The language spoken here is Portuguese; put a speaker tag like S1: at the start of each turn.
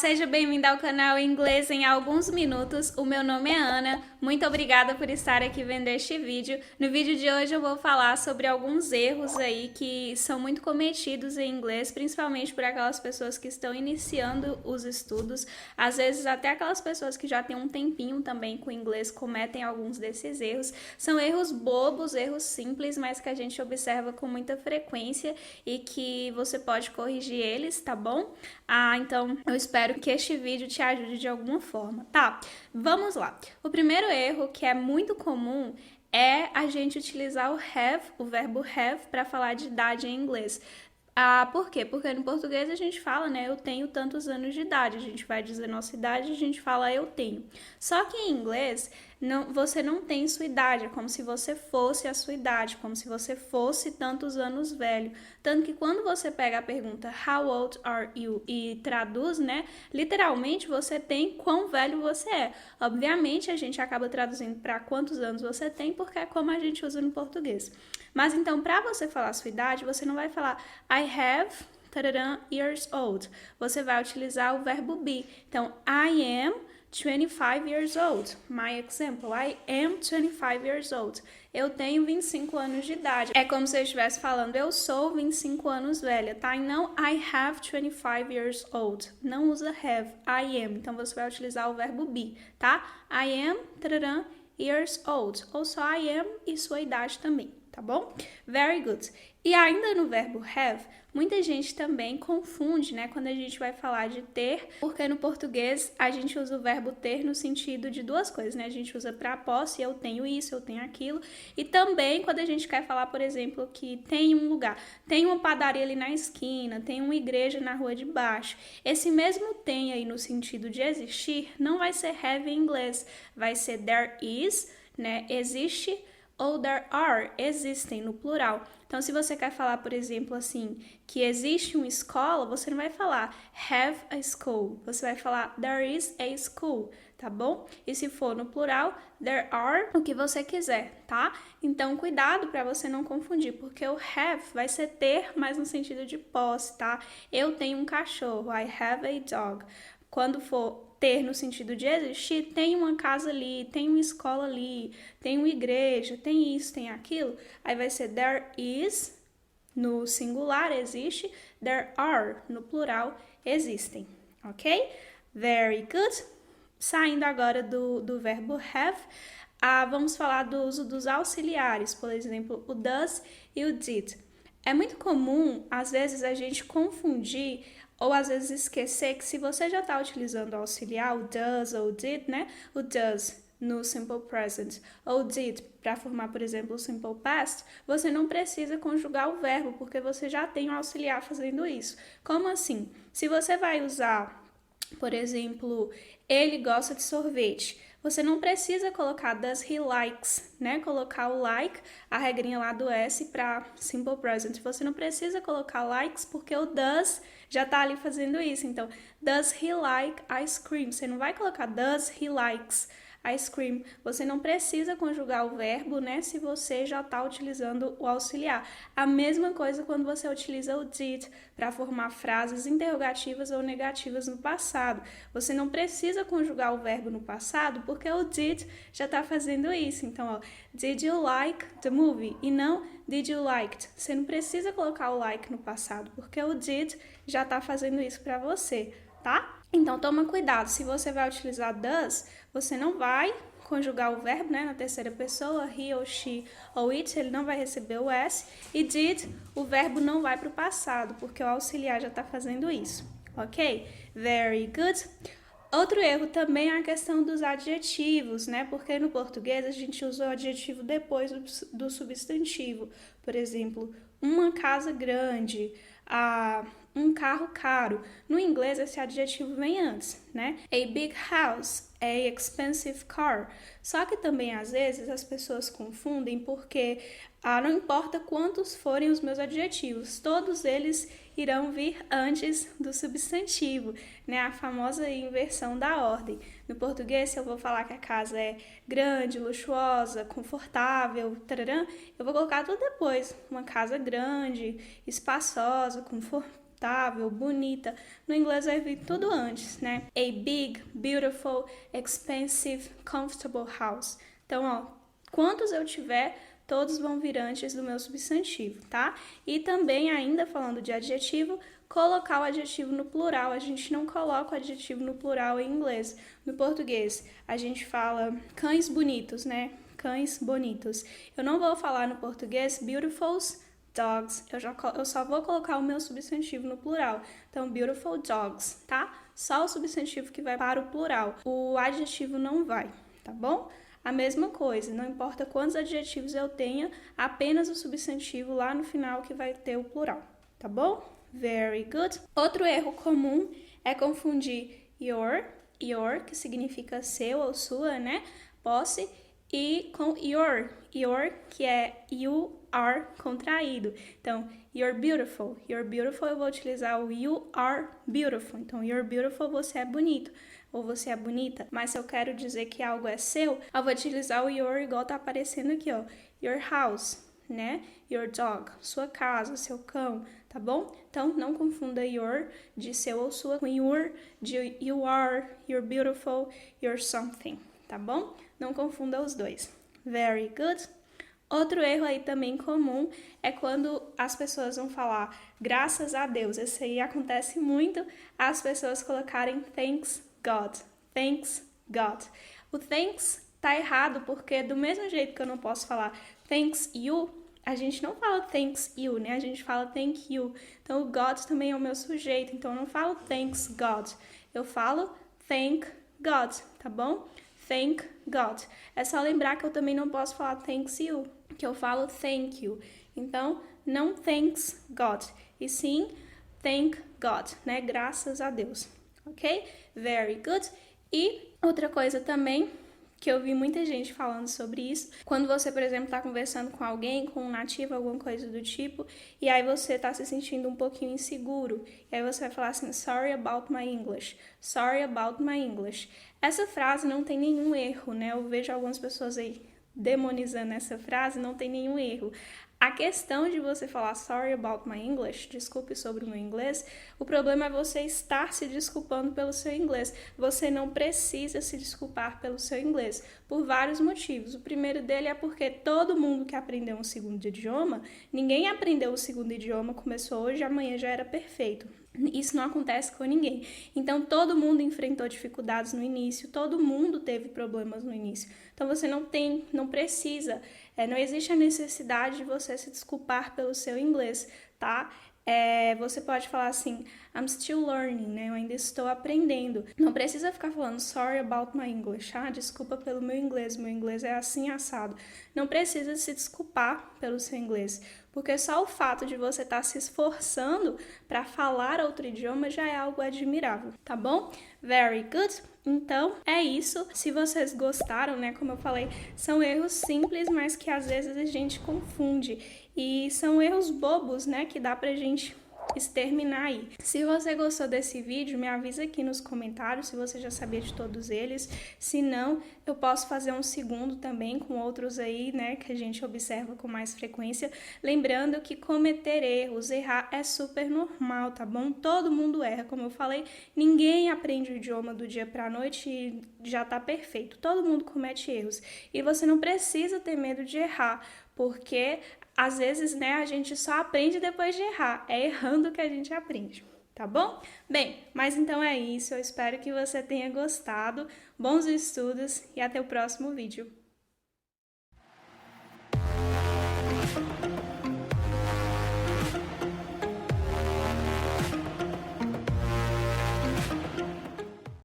S1: seja bem-vinda ao canal Inglês em Alguns Minutos. O meu nome é Ana. Muito obrigada por estar aqui vendo este vídeo. No vídeo de hoje eu vou falar sobre alguns erros aí que são muito cometidos em inglês, principalmente por aquelas pessoas que estão iniciando os estudos. Às vezes até aquelas pessoas que já têm um tempinho também com inglês cometem alguns desses erros. São erros bobos, erros simples, mas que a gente observa com muita frequência e que você pode corrigir eles, tá bom? Então eu espero que este vídeo te ajude de alguma forma, tá? Vamos lá. O primeiro erro, que é muito comum, é a gente utilizar o have, o verbo have, para falar de idade em inglês. Por quê? Porque no português a gente fala, né, eu tenho tantos anos de idade, a gente vai dizer nossa idade, a gente fala eu tenho. Só que em inglês, você não tem sua idade, é como se você fosse a sua idade, como se você fosse tantos anos velho. Tanto que quando você pega a pergunta how old are you e traduz, né, literalmente você tem quão velho você é. Obviamente a gente acaba traduzindo para quantos anos você tem, porque é como a gente usa no português. Mas então, para você falar a sua idade, você não vai falar I have years old. Você vai utilizar o verbo be. Então, I am 25 years old. My example, I am 25 years old. Eu tenho 25 anos de idade. É como se eu estivesse falando, eu sou 25 anos velha, tá? E não I have 25 years old. Não usa have, I am. Então, você vai utilizar o verbo be, tá? I am years old. Ou só I am e sua idade também, tá bom? Very good. E ainda no verbo have, muita gente também confunde, né, quando a gente vai falar de ter, porque no português a gente usa o verbo ter no sentido de duas coisas, né? A gente usa para posse, eu tenho isso, eu tenho aquilo, e também quando a gente quer falar, por exemplo, que tem um lugar, tem uma padaria ali na esquina, tem uma igreja na rua de baixo. Esse mesmo tem aí no sentido de existir, não vai ser have em inglês, vai ser there is, né? Existe, ou there are, existem no plural. Então, se você quer falar, por exemplo, assim, que existe uma escola, você não vai falar have a school, você vai falar there is a school, tá bom? E se for no plural, there are, o que você quiser, tá? Então, cuidado para você não confundir, porque o have vai ser ter, mas no sentido de posse, tá? Eu tenho um cachorro, I have a dog. Quando for ter no sentido de existir, tem uma casa ali, tem uma escola ali, tem uma igreja, tem isso, tem aquilo. Aí vai ser there is, no singular existe, there are, no plural existem, ok? Very good. Saindo agora do verbo have, vamos falar do uso dos auxiliares, por exemplo, o does e o did. É muito comum, às vezes, a gente confundir ou às vezes esquecer que se você já está utilizando o auxiliar, o does ou did, né? O does no simple present ou did para formar, por exemplo, o simple past, você não precisa conjugar o verbo, porque você já tem o auxiliar fazendo isso. Como assim? Se você vai usar, por exemplo, ele gosta de sorvete, você não precisa colocar does he likes, né? Colocar o like, a regrinha lá do S para simple present. Você não precisa colocar likes porque o does já tá ali fazendo isso. Então, does he like ice cream? Você não vai colocar does he likes ice cream. Você não precisa conjugar o verbo, né? Se você já tá utilizando o auxiliar. A mesma coisa quando você utiliza o did para formar frases interrogativas ou negativas no passado. Você não precisa conjugar o verbo no passado porque o did já tá fazendo isso. Então, ó, did you like the movie? E não did you liked? Você não precisa colocar o like no passado porque o did já tá fazendo isso para você, tá? Então, toma cuidado, se você vai utilizar does, você não vai conjugar o verbo, né, na terceira pessoa, he ou she ou it, ele não vai receber o S, e did, o verbo não vai para o passado, porque o auxiliar já está fazendo isso, ok? Very good. Outro erro também é a questão dos adjetivos, né, porque no português a gente usa o adjetivo depois do substantivo, por exemplo, uma casa grande, um carro caro. No inglês, esse adjetivo vem antes, né? A big house, a expensive car. Só que também, às vezes, as pessoas confundem porque não importa quantos forem os meus adjetivos, todos eles irão vir antes do substantivo, né? A famosa inversão da ordem. No português, se eu vou falar que a casa é grande, luxuosa, confortável, tararã, eu vou colocar tudo depois. Uma casa grande, espaçosa, confortável, bonita. No inglês vai vir tudo antes, né? A big, beautiful, expensive, comfortable house. Então, ó, quantos eu tiver, todos vão vir antes do meu substantivo, tá? E também, ainda falando de adjetivo, colocar o adjetivo no plural. A gente não coloca o adjetivo no plural em inglês. No português, a gente fala cães bonitos, né? Cães bonitos. Eu não vou falar no português beautiful dogs. Eu só vou colocar o meu substantivo no plural. Então, beautiful dogs, tá? Só o substantivo que vai para o plural. O adjetivo não vai, tá bom? A mesma coisa, não importa quantos adjetivos eu tenha, apenas o substantivo lá no final que vai ter o plural, tá bom? Very good. Outro erro comum é confundir your, que significa seu ou sua, né? Posse, e com your, que é you are contraído. Então, you're beautiful eu vou utilizar o you are beautiful. Então, you're beautiful, você é bonito ou você é bonita. Mas se eu quero dizer que algo é seu, eu vou utilizar o your igual tá aparecendo aqui, ó. Your house, né? Your dog, sua casa, seu cão, tá bom? Então, não confunda your de seu ou sua com your de you are, you're beautiful, you're something, tá bom? Não confunda os dois. Very good. Outro erro aí também comum é quando as pessoas vão falar graças a Deus. Esse aí acontece muito, as pessoas colocarem thanks God. Thanks God. O thanks tá errado porque do mesmo jeito que eu não posso falar thanks you, a gente não fala thanks you, né? A gente fala thank you. Então o God também é o meu sujeito, então eu não falo thanks God. Eu falo thank God, tá bom? Thank God. É só lembrar que eu também não posso falar thanks you, que eu falo thank you. Então, não thanks God, e sim thank God, né? Graças a Deus, ok? Very good. E outra coisa também que eu vi muita gente falando sobre isso, quando você, por exemplo, está conversando com alguém, com um nativo, alguma coisa do tipo, e aí você está se sentindo um pouquinho inseguro, e aí você vai falar assim, sorry about my English, sorry about my English. Essa frase não tem nenhum erro, né? Eu vejo algumas pessoas aí demonizando essa frase, não tem nenhum erro. A questão de você falar sorry about my English, desculpe sobre o meu inglês, o problema é você estar se desculpando pelo seu inglês. Você não precisa se desculpar pelo seu inglês, por vários motivos. O primeiro dele é porque todo mundo que aprendeu um segundo idioma, ninguém aprendeu o segundo idioma, começou hoje, amanhã já era perfeito. Isso não acontece com ninguém. Então, todo mundo enfrentou dificuldades no início, todo mundo teve problemas no início. Então, você não precisa, não existe a necessidade de você se desculpar pelo seu inglês, tá? Você pode falar assim, I'm still learning, né? Eu ainda estou aprendendo. Não precisa ficar falando sorry about my English, desculpa pelo meu inglês é assim assado. Não precisa se desculpar pelo seu inglês, porque só o fato de você estar se esforçando para falar outro idioma já é algo admirável, tá bom? Very good. Então, é isso. Se vocês gostaram, né, como eu falei, são erros simples, mas que às vezes a gente confunde. E são erros bobos, né, que dá pra gente exterminar aí. Se você gostou desse vídeo, me avisa aqui nos comentários se você já sabia de todos eles. Se não, eu posso fazer um segundo também com outros aí, né, que a gente observa com mais frequência. Lembrando que cometer erros, errar é super normal, tá bom? Todo mundo erra, como eu falei, ninguém aprende o idioma do dia pra noite e já tá perfeito. Todo mundo comete erros. E você não precisa ter medo de errar, porque às vezes, né, a gente só aprende depois de errar. É errando que a gente aprende, tá bom? Bem, mas então é isso. Eu espero que você tenha gostado. Bons estudos e até o próximo vídeo.